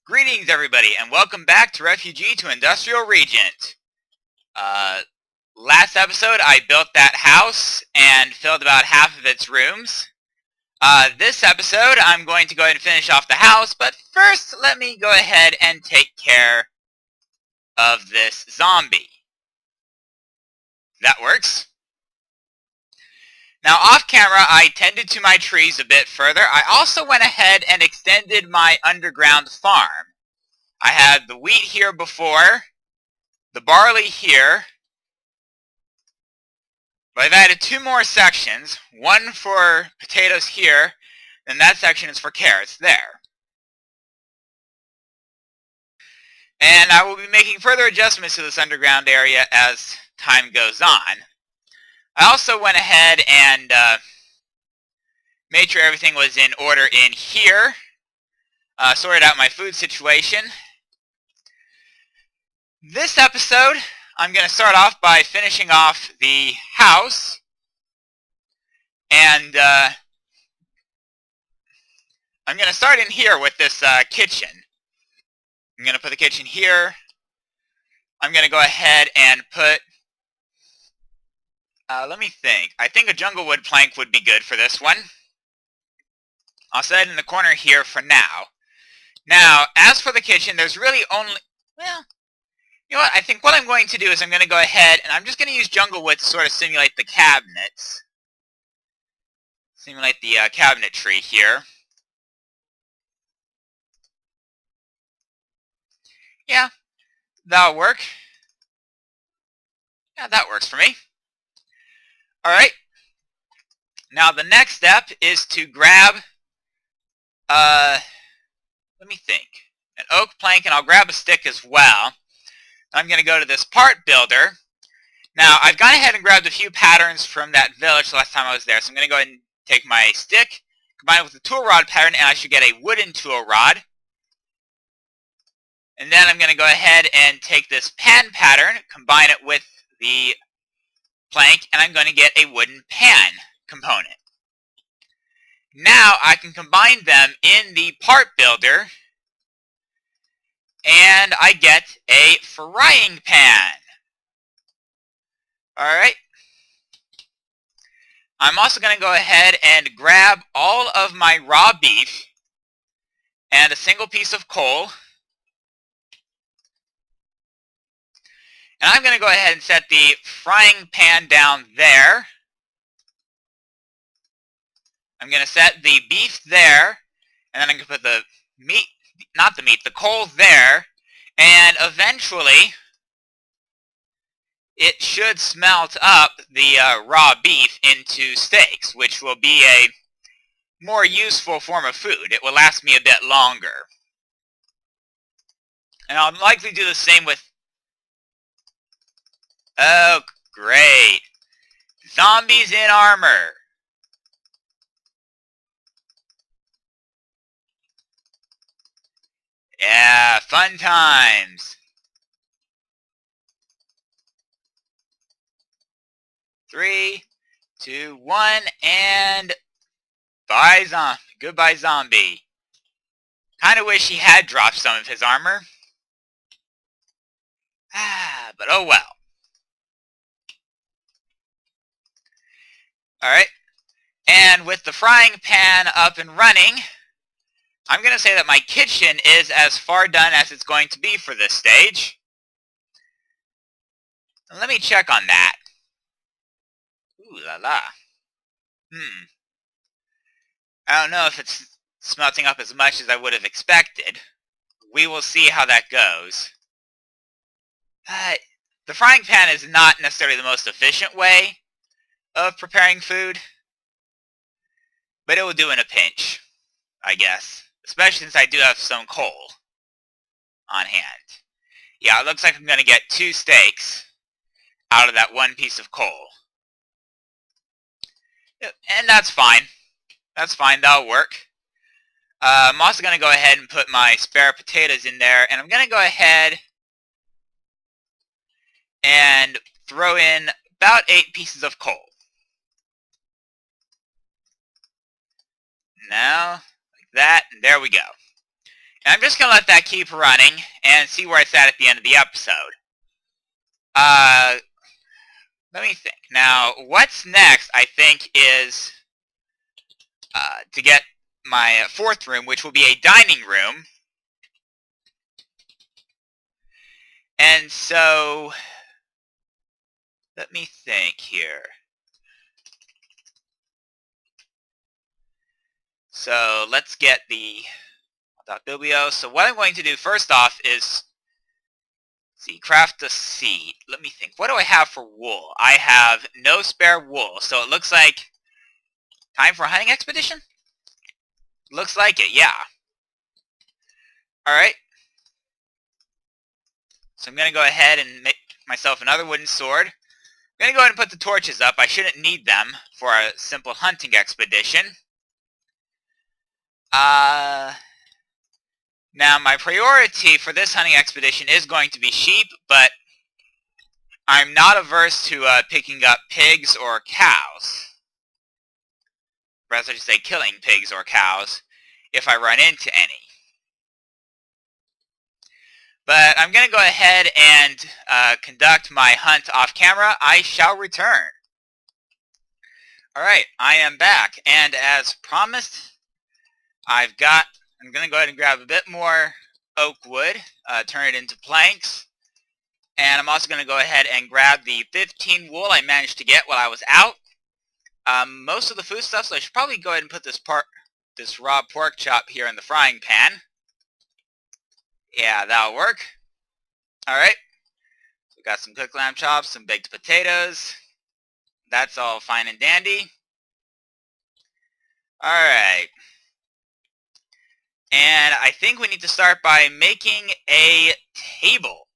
Greetings, everybody, and welcome back to Refugee to Industrial Regent. Last episode, I built that house and filled about half of its rooms. This episode, I'm going to go ahead and finish off the house, but first, let me go ahead and take care of this zombie. That works. Now, off camera, I tended to my trees a bit further. I also went ahead and extended my underground farm. I had the wheat here before, the barley here, but I've added two more sections, one for potatoes here, and that section is for carrots there. And I will be making further adjustments to this underground area as time goes on. I also went ahead and made sure everything was in order in here, sorted out my food situation. This episode, I'm going to start off by finishing off the house, and I'm going to start in here with this kitchen. I'm going to put the kitchen here. I'm going to go ahead and put, let me think. I think a jungle wood plank would be good for this one. I'll set it in the corner here for now. Now, as for the kitchen, there's really only, well, you know what? I think what I'm going to do is I'm going to go ahead and I'm just going to use jungle wood to sort of simulate the cabinets. Simulate the cabinetry here. Yeah, that'll work. Yeah, that works for me. Alright. Now the next step is to grab, let me think, an oak plank, and I'll grab a stick as well. I'm going to go to this part builder. Now, I've gone ahead and grabbed a few patterns from that village the last time I was there. So I'm going to go ahead and take my stick, combine it with the tool rod pattern, and I should get a wooden tool rod. And then I'm going to go ahead and take this pan pattern, combine it with the plank, and I'm going to get a wooden pan component. Now, I can combine them in the part builder, and I get a frying pan. Alright. I'm also going to go ahead and grab all of my raw beef and a single piece of coal. And I'm going to go ahead and set the frying pan down there. I'm going to set the beef there, and then I'm going to put the meat, not the meat, the coal there, and eventually it should smelt up the raw beef into steaks, which will be a more useful form of food. It will last me a bit longer. And I'll likely do the same with... Oh, great. Zombies in armor. Yeah, fun times. 3, 2, 1, and bye, goodbye, zombie. Kind of wish he had dropped some of his armor. But oh well. Alright. And with the frying pan up and running, I'm going to say that my kitchen is as far done as it's going to be for this stage. Let me check on that. Ooh la la. I don't know if it's smelting up as much as I would have expected. We will see how that goes. The frying pan is not necessarily the most efficient way of preparing food, but it will do in a pinch, I guess. Especially since I do have some coal on hand. Yeah, it looks like I'm going to get 2 steaks out of that one piece of coal. And that's fine. That's fine, that'll work. I'm also going to go ahead and put my spare potatoes in there, and I'm going to go ahead and throw in about 8 pieces of coal. Now, like that, and there we go. And I'm just going to let that keep running and see where it's at the end of the episode. Let me think. Now, what's next, I think, is to get my fourth room, which will be a dining room. And so, let me think here. So, let's get the .biblio. So what I'm going to do first off is, craft a seat. Let me think. What do I have for wool? I have no spare wool. So it looks like time for a hunting expedition? Looks like it, yeah. Alright. So I'm going to go ahead and make myself another wooden sword. I'm going to go ahead and put the torches up. I shouldn't need them for a simple hunting expedition. Now, my priority for this hunting expedition is going to be sheep, but I'm not averse to picking up pigs or cows. Rather, I should say killing pigs or cows if I run into any. But I'm going to go ahead and conduct my hunt off camera. I shall return. Alright, I am back, and as promised, I'm going to go ahead and grab a bit more oak wood, turn it into planks, and I'm also going to go ahead and grab the 15 wool I managed to get while I was out. Most of the food stuff, so I should probably go ahead and put this raw pork chop here in the frying pan. Yeah, that'll work. Alright, we got some cooked lamb chops, some baked potatoes. That's all fine and dandy. Alright. And I think we need to start by making a table.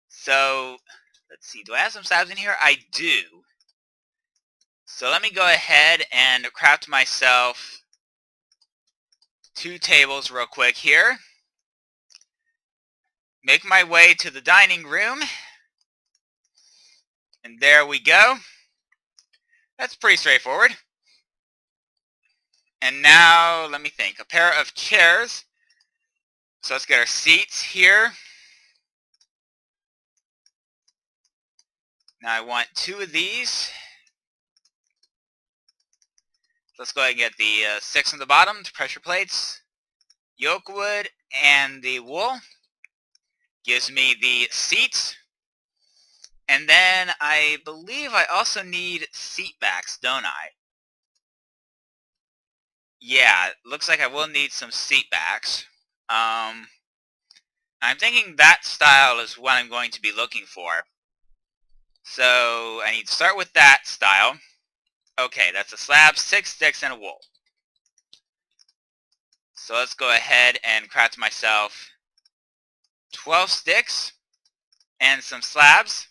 So, let's see, do I have some slabs in here? I do. So let me go ahead and craft myself 2 tables real quick here. Make my way to the dining room. And there we go. That's pretty straightforward. And now, let me think, a pair of chairs. So let's get our seats here. Now I want 2 of these. Let's go ahead and get the 6 on the bottom, the pressure plates, yoke wood, and the wool. Gives me the seats. And then I believe I also need seat backs, don't I? Yeah, looks like I will need some seat backs. I'm thinking that style is what I'm going to be looking for. So I need to start with that style. Okay, that's a slab, 6 sticks, and a wool. So let's go ahead and craft myself 12 sticks and some slabs.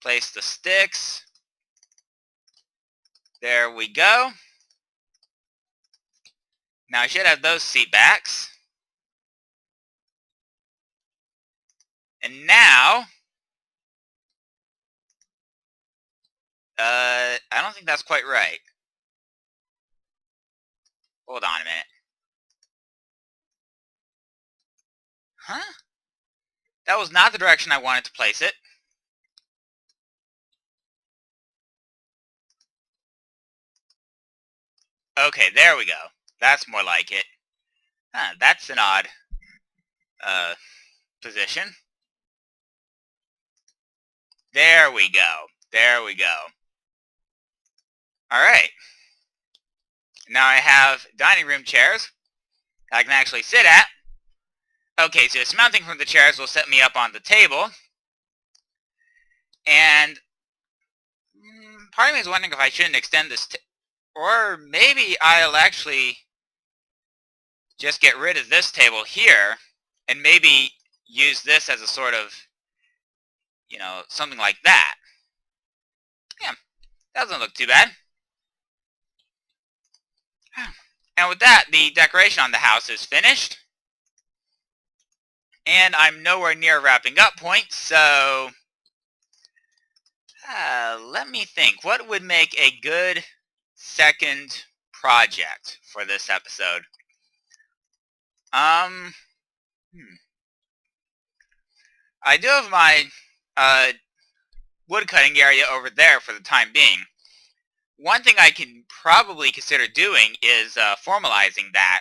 Place the sticks. There we go. Now I should have those seat backs. And now, I don't think that's quite right. Hold on a minute. Huh? That was not the direction I wanted to place it. Okay, there we go. That's more like it. Huh, that's an odd position. There we go. There we go. Alright. Now I have dining room chairs I can actually sit at. Okay, so dismounting from the chairs will set me up on the table. And part of me is wondering if I shouldn't extend this, or maybe I'll actually just get rid of this table here and maybe use this as a sort of, you know, something like that. Yeah, doesn't look too bad. And with that, the decoration on the house is finished. And I'm nowhere near wrapping up point, so let me think. What would make a good second project for this episode? I do have my wood cutting area over there for the time being. One thing I can probably consider doing is formalizing that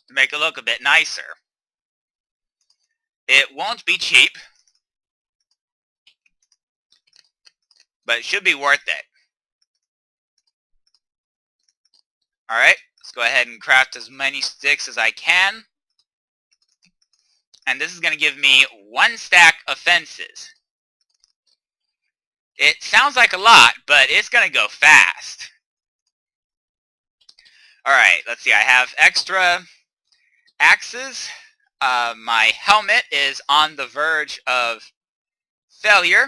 to make it look a bit nicer. It won't be cheap, but it should be worth it. Alright, let's go ahead and craft as many sticks as I can. And this is going to give me 1 stack of fences. It sounds like a lot, but it's going to go fast. Alright, let's see. I have extra axes. My helmet is on the verge of failure.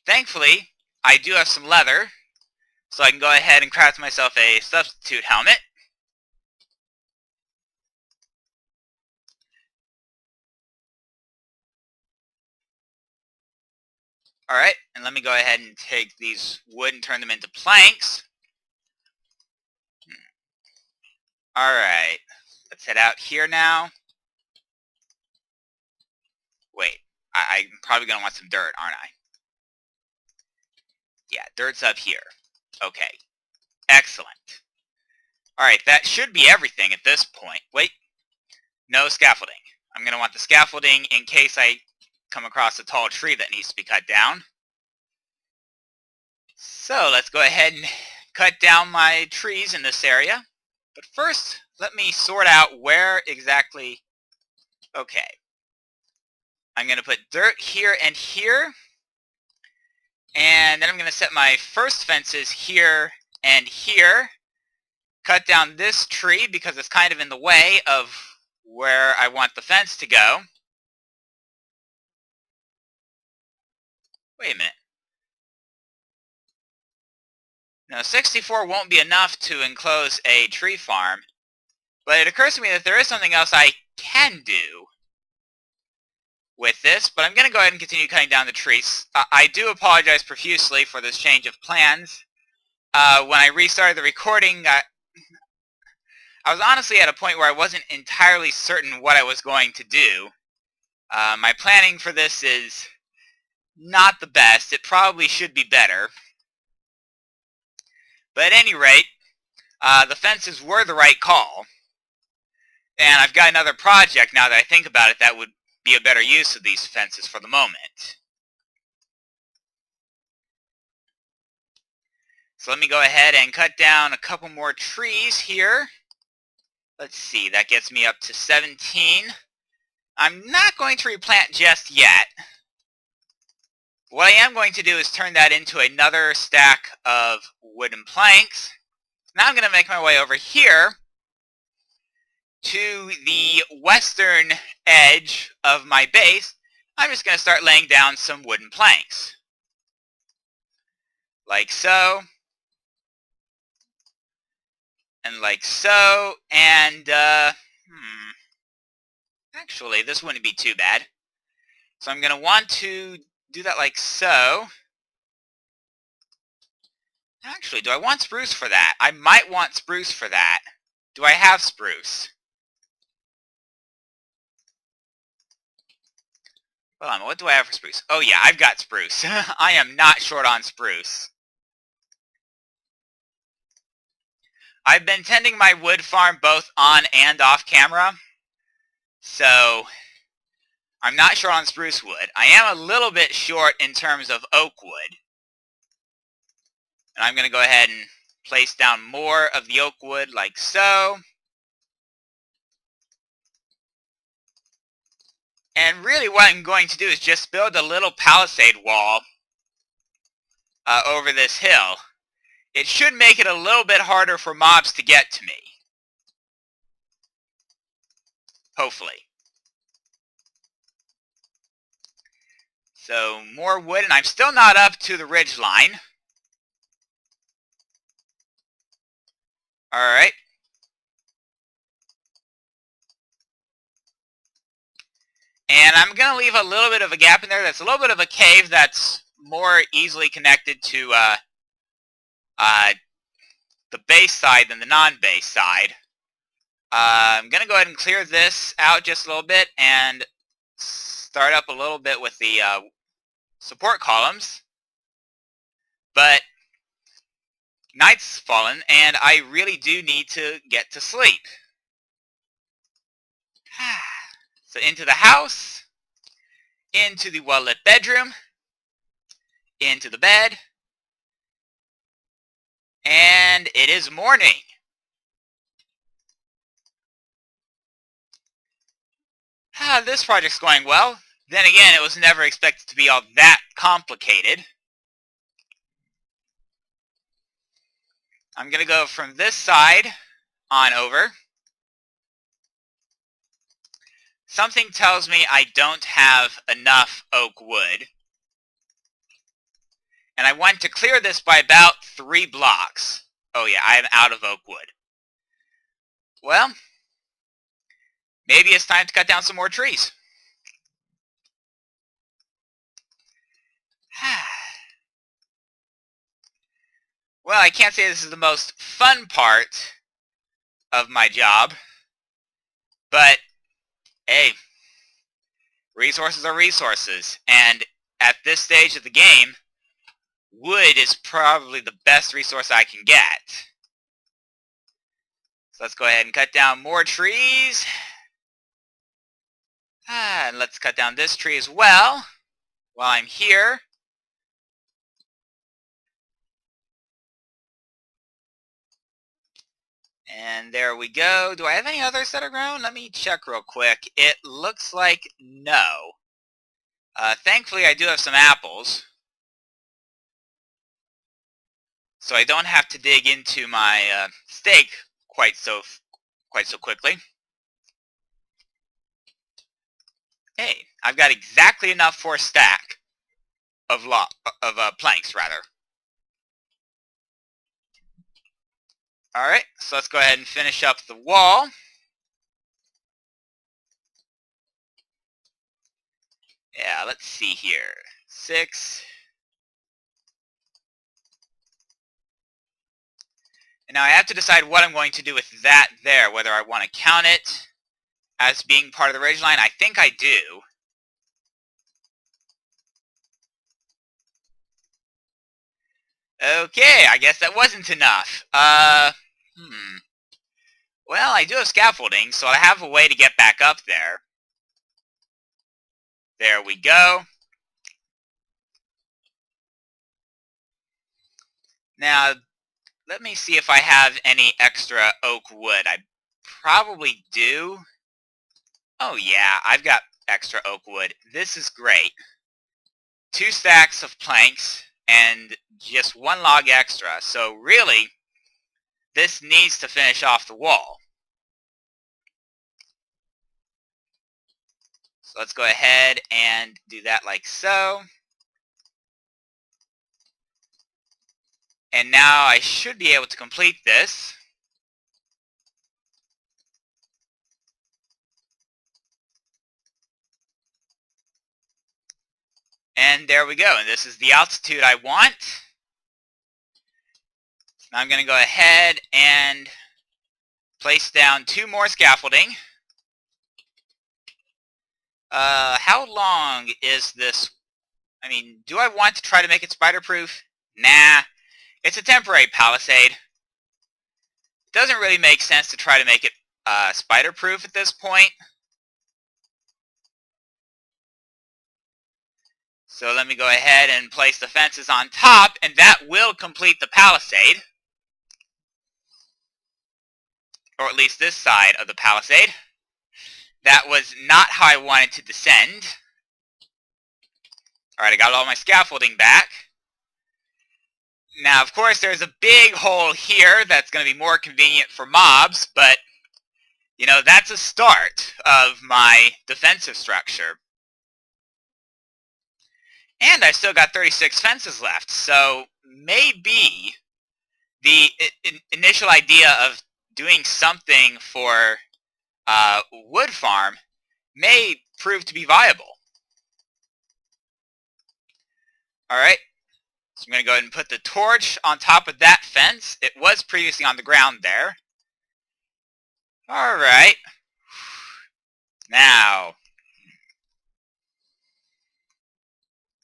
Thankfully, I do have some leather, so I can go ahead and craft myself a substitute helmet. Alright, and let me go ahead and take these wood and turn them into planks. Alright, let's head out here now. Wait, I'm probably going to want some dirt, aren't I? Yeah, dirt's up here. Okay, excellent. Alright, that should be everything at this point. Wait, no scaffolding. I'm going to want the scaffolding in case I come across a tall tree that needs to be cut down. So let's go ahead and cut down my trees in this area. But first, let me sort out where exactly... Okay. I'm going to put dirt here and here. And then I'm going to set my first fences here and here. Cut down this tree because it's kind of in the way of where I want the fence to go. Wait a minute. Now, 64 won't be enough to enclose a tree farm, but it occurs to me that there is something else I can do with this, but I'm going to go ahead and continue cutting down the trees. I do apologize profusely for this change of plans. When I restarted the recording, I was honestly at a point where I wasn't entirely certain what I was going to do. My planning for this is not the best. It probably should be better. But at any rate, the fences were the right call. And I've got another project now that I think about it that would be a better use of these fences for the moment. So let me go ahead and cut down a couple more trees here. Let's see, that gets me up to 17. I'm not going to replant just yet. What I am going to do is turn that into another stack of wooden planks. Now I'm going to make my way over here to the western edge of my base. I'm just going to start laying down some wooden planks. Like so. And like so. And, actually, this wouldn't be too bad. So I'm going to want to do that like so. Actually, do I want spruce for that? I might want spruce for that. Do I have spruce? Hold on, what do I have for spruce? Oh yeah, I've got spruce. I am not short on spruce. I've been tending my wood farm both on and off camera, so I'm not short on spruce wood. I am a little bit short in terms of oak wood. And I'm going to go ahead and place down more of the oak wood like so. And really what I'm going to do is just build a little palisade wall over this hill. It should make it a little bit harder for mobs to get to me. Hopefully. So more wood, and I'm still not up to the ridge line. Alright. And I'm going to leave a little bit of a gap in there. That's a little bit of a cave that's more easily connected to the base side than the non-base side. I'm going to go ahead and clear this out just a little bit and start up a little bit with the support columns. But night's fallen and I really do need to get to sleep. So into the house, into the well-lit bedroom, into the bed, and it is morning. This project's going well. Then again, it was never expected to be all that complicated. I'm going to go from this side on over. Something tells me I don't have enough oak wood. And I want to clear this by about 3 blocks. Oh yeah, I am out of oak wood. Well, maybe it's time to cut down some more trees. Well, I can't say this is the most fun part of my job, but hey, resources are resources, and at this stage of the game, wood is probably the best resource I can get. So let's go ahead and cut down more trees. And let's cut down this tree as well while I'm here. And there we go. Do I have any others that are grown? Let me check real quick. It looks like no. Thankfully, I do have some apples. So I don't have to dig into my steak quite so quickly. Hey, I've got exactly enough for a stack of planks, rather. Alright, so let's go ahead and finish up the wall. Yeah, let's see here. 6. And now I have to decide what I'm going to do with that there, whether I want to count it as being part of the ridge line. I think I do. Okay, I guess that wasn't enough. Well, I do have scaffolding, so I have a way to get back up there. There we go. Now, let me see if I have any extra oak wood. I probably do. Oh yeah, I've got extra oak wood. This is great. 2 stacks of planks and just 1 log extra. So really, this needs to finish off the wall. So let's go ahead and do that like so. And now I should be able to complete this. And there we go. And this is the altitude I want. Now I'm going to go ahead and place down 2 more scaffolding. How long is this? I mean, do I want to try to make it spider-proof? Nah. It's a temporary palisade. It doesn't really make sense to try to make it spider-proof at this point. So let me go ahead and place the fences on top, and that will complete the palisade. Or at least this side of the palisade. That was not how I wanted to descend. Alright, I got all my scaffolding back. Now, of course, there's a big hole here that's going to be more convenient for mobs, but, you know, that's a start of my defensive structure. And I've still got 36 fences left, so maybe the initial idea of doing something for wood farm may prove to be viable. Alright, So I'm going to go ahead and put the torch on top of that fence. It was previously on the ground there. Alright. Now.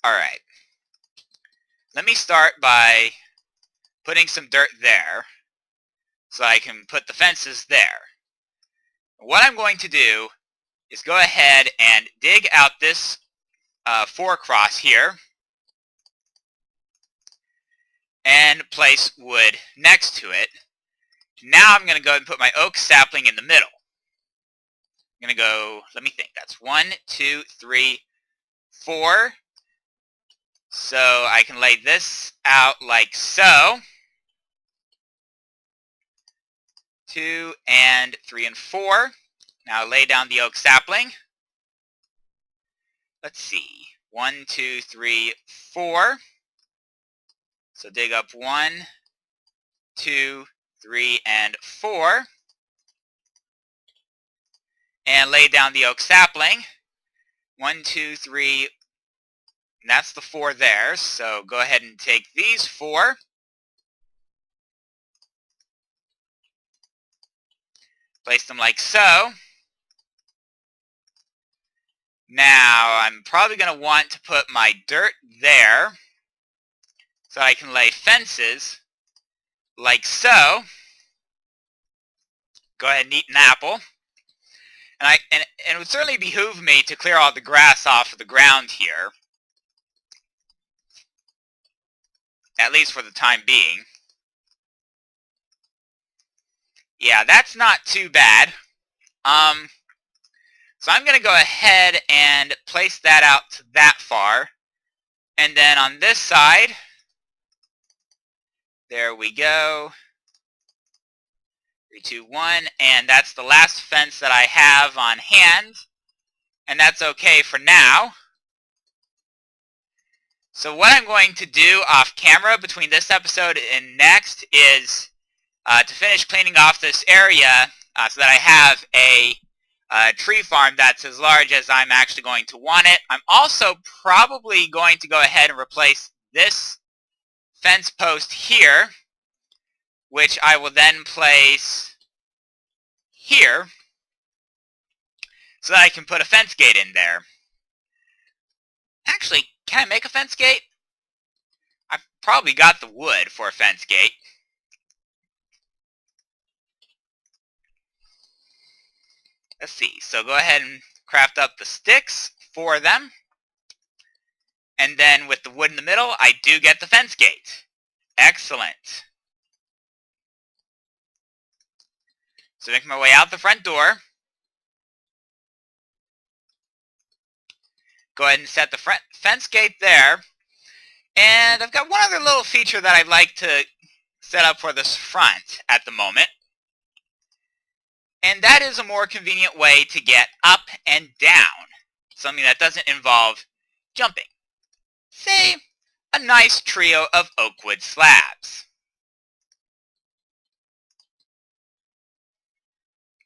Alright. Let me start by putting some dirt there, so I can put the fences there. What I'm going to do is go ahead and dig out this 4-cross here, and place wood next to it. Now I'm going to go ahead and put my oak sapling in the middle. I'm going to go, let me think, that's 1, 2, 3, 4. So I can lay this out like so. 2 and 3 and 4. Now lay down the oak sapling. Let's see. 1, 2, 3, 4. So dig up 1, 2, 3, and 4. And lay down the oak sapling. 1, 2, 3. And that's the 4 there. So go ahead and take these 4. Place them like so. Now, I'm probably going to want to put my dirt there, so I can lay fences like so. Go ahead and eat an apple. And it would certainly behoove me to clear all the grass off of the ground here, at least for the time being. Yeah, that's not too bad. So I'm going to go ahead and place that out to that far. And then on this side, there we go. 3, 2, 1. And that's the last fence that I have on hand. And that's okay for now. So what I'm going to do off camera between this episode and next is to finish cleaning off this area so that I have a tree farm that's as large as I'm actually going to want it. I'm also probably going to go ahead and replace this fence post here, which I will then place here so that I can put a fence gate in there. Actually, can I make a fence gate? I've probably got the wood for a fence gate. Let's see, so go ahead and craft up the sticks for them. And then with the wood in the middle, I do get the fence gate. Excellent. So making my way out the front door. Go ahead and set the front fence gate there. And I've got one other little feature that I'd like to set up for this front at the moment. And that is a more convenient way to get up and down. Something that doesn't involve jumping. Say, a nice trio of oak wood slabs.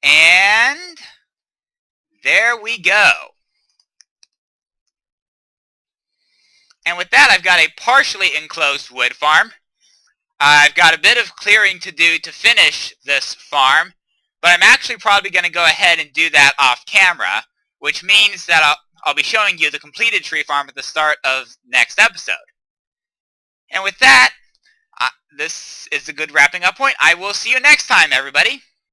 And there we go. And with that, I've got a partially enclosed wood farm. I've got a bit of clearing to do to finish this farm, but I'm actually probably going to go ahead and do that off camera, which means that I'll be showing you the completed tree farm at the start of next episode. And with that, this is a good wrapping up point. I will see you next time, everybody.